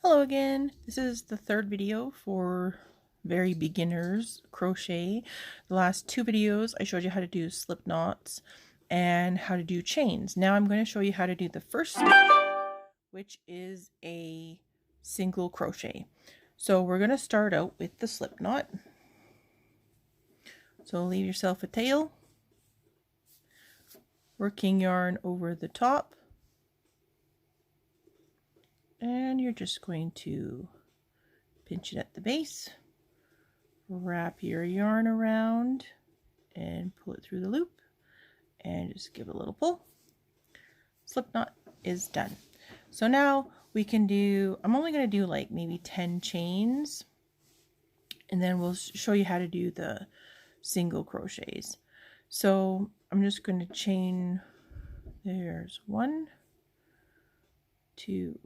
Hello again. This is the third video for very beginners crochet. The last two videos I showed you how to do slip knots and how to do chains. Now I'm going to show you how to do the first stitch, which is a single crochet. So we're going to start out with the slip knot. So leave yourself a tail, working yarn over the top, and you're just going to pinch it at the base, wrap your yarn around and pull it through the loop and just give it a little pull. Slip knot is done. So now we can do, I'm only going to do like maybe 10 chains, and then we'll show you how to do the single crochets. So I'm just going to chain, there's 1, 2,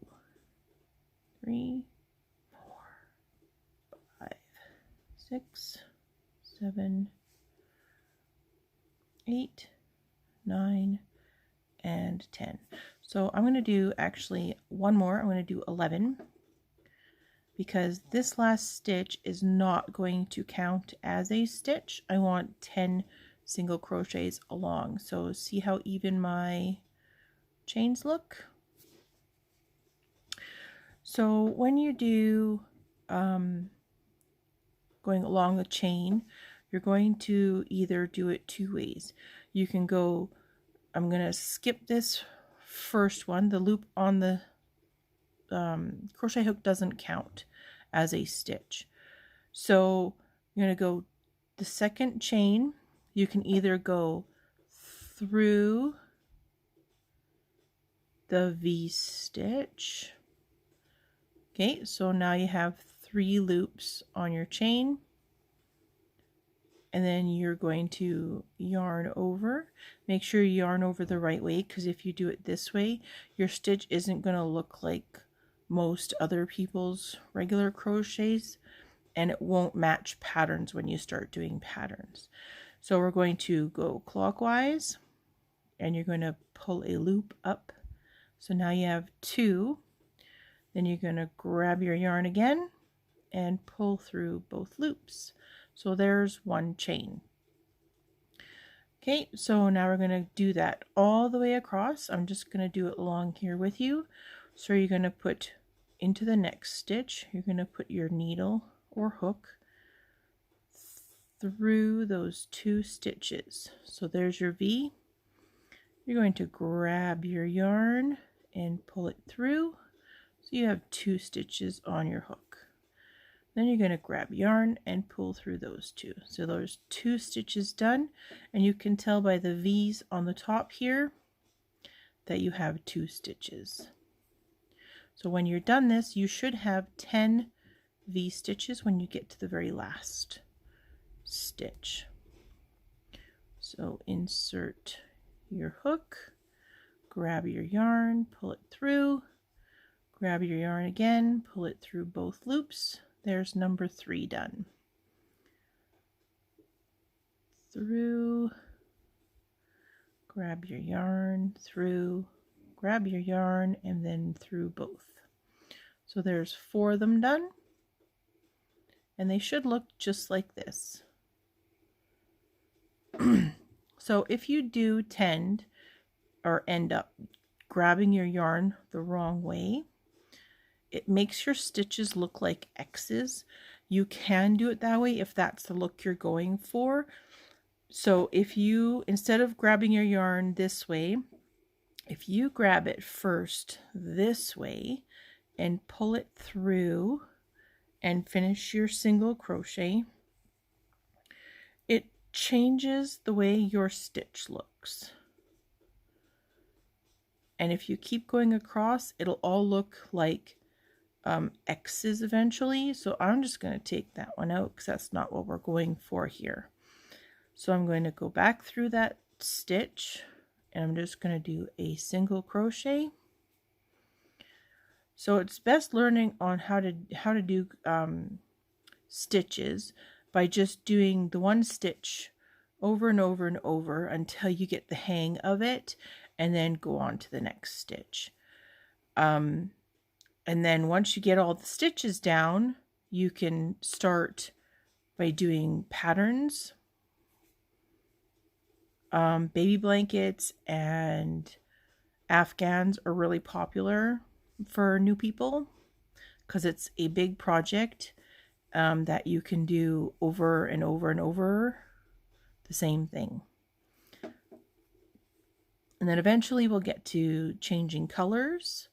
3, 4, 5, 6, 7, 8, 9, and 10. So I'm going to do actually one more. I'm going to do 11 because this last stitch is not going to count as a stitch. I want 10 single crochets along. So see how even my chains look? So when you do going along the chain, you're going to either do it two ways. You can go, I'm going to skip this first one. The loop on the crochet hook doesn't count as a stitch. So you're going to go the second chain. You can either go through the V-stitch. Okay, so now you have 3 loops on your chain, and then you're going to yarn over. Make sure you yarn over the right way, because if you do it this way, your stitch isn't going to look like most other people's regular crochets, and it won't match patterns when you start doing patterns. So we're going to go clockwise, and you're going to pull a loop up. So now you have 2. Then you're going to grab your yarn again and pull through both loops. So there's 1 chain. Okay, so now we're going to do that all the way across. I'm just going to do it along here with you. So you're going to put into the next stitch, you're going to put your needle or hook through those 2 stitches. So there's your V. You're going to grab your yarn and pull it through. So you have 2 stitches on your hook. Then you're going to grab yarn and pull through those 2. So there's 2 stitches done, and you can tell by the V's on the top here that you have 2 stitches. So when you're done this, you should have 10 V stitches when you get to the very last stitch. So insert your hook, grab your yarn, pull it through, grab your yarn again, pull it through both loops. There's number 3 done. Through, grab your yarn, through, grab your yarn, and then through both. So there's 4 of them done, and they should look just like this. So if you do tend or end up grabbing your yarn the wrong way, it makes your stitches look like X's. You can do it that way if that's the look you're going for. So if you, instead of grabbing your yarn this way, if you grab it first this way and pull it through and finish your single crochet, it changes the way your stitch looks. And if you keep going across, it'll all look like X's eventually. So I'm just going to take that one out because that's not what we're going for here. So I'm going to go back through that stitch, and I'm just going to do a single crochet. So it's best learning on how to do stitches by just doing the one stitch over and over and over until you get the hang of it, and then go on to the next stitch. And then once you get all the stitches down, you can start by doing patterns. Baby blankets and Afghans are really popular for new people because it's a big project that you can do over and over and over the same thing. And then eventually we'll get to changing colors,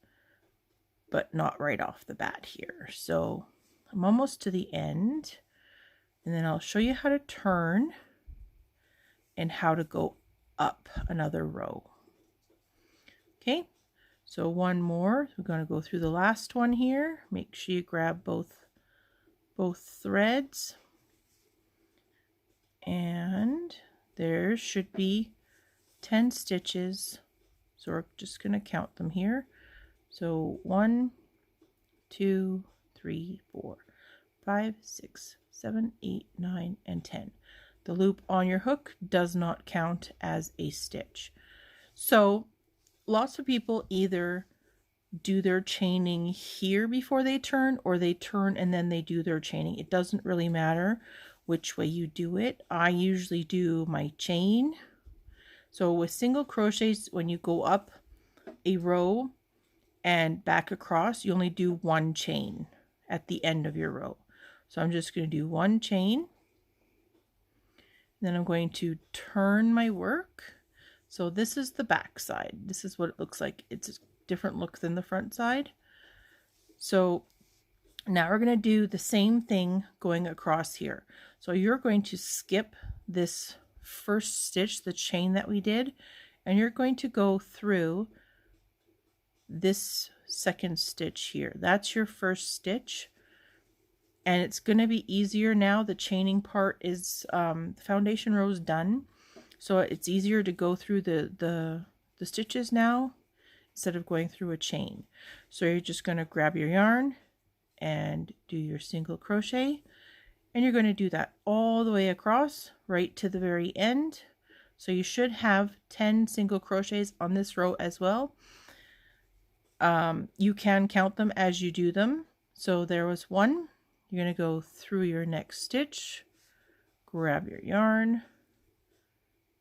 but not right off the bat here. So I'm almost to the end, and then I'll show you how to turn and how to go up another row. Okay, so one more. We're going to go through the last one here. Make sure you grab both threads, and there should be 10 stitches. So we're just going to count them here. So 1, 2, 3, 4, 5, 6, 7, 8, 9, and 10. The loop on your hook does not count as a stitch. So lots of people either do their chaining here before they turn, or they turn and then they do their chaining. It doesn't really matter which way you do it. I usually do my chain. So with single crochets, when you go up a row and back across, you only do one chain at the end of your row. So I'm just going to do one chain. Then I'm going to turn my work. So this is the back side. This is what it looks like. It's a different look than the front side. So now we're going to do the same thing going across here. So you're going to skip this first stitch, the chain that we did, and you're going to go through this second stitch here. That's your first stitch, and it's going to be easier now. The chaining part is the foundation row is done, so it's easier to go through the stitches now instead of going through a chain. So you're just going to grab your yarn and do your single crochet, and you're going to do that all the way across right to the very end. So you should have 10 single crochets on this row as well. You can count them as you do them. So there was one. You're going to go through your next stitch, grab your yarn,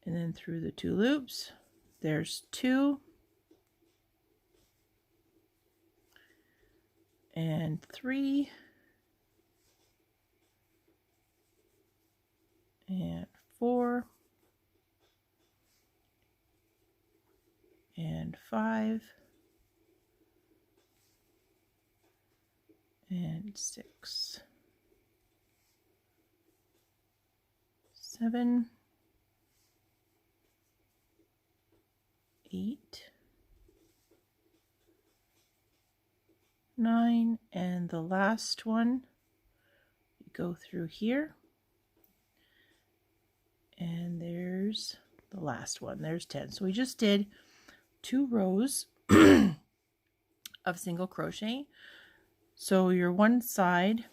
and then through the 2 loops. There's 2 and 3 and 4 and 5 and 6, 7, 8, 9, and the last one, you go through here, and there's the last one. There's 10. So we just did 2 rows of single crochet. So your one side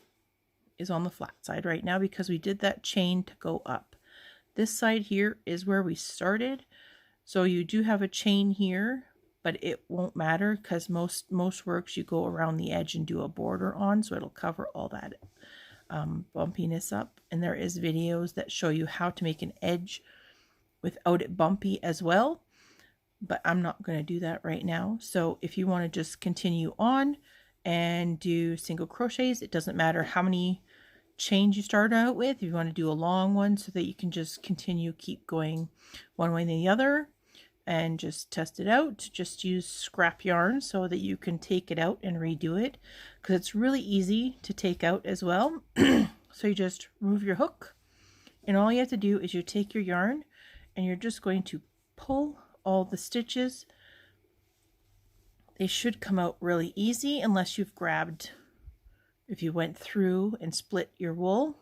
is on the flat side right now because we did that chain to go up. This side here is where we started. So you do have a chain here, but it won't matter because most works you go around the edge and do a border on, so it'll cover all that bumpiness up. And there is videos that show you how to make an edge without it bumpy as well, but I'm not going to do that right now. So if you want to just continue on and do single crochets, it doesn't matter how many chains you start out with. If you want to do a long one so that you can just keep going one way and the other and just test it out, just use scrap yarn so that you can take it out and redo it, because it's really easy to take out as well. So you just remove your hook, and all you have to do is you take your yarn and you're just going to pull all the stitches. They should come out really easy unless you've grabbed, if you went through and split your wool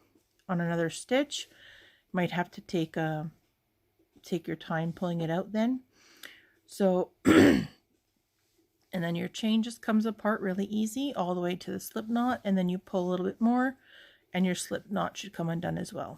on another stitch, you might have to take your time pulling it out then. So and then your chain just comes apart really easy all the way to the slip knot, and then you pull a little bit more and your slip knot should come undone as well.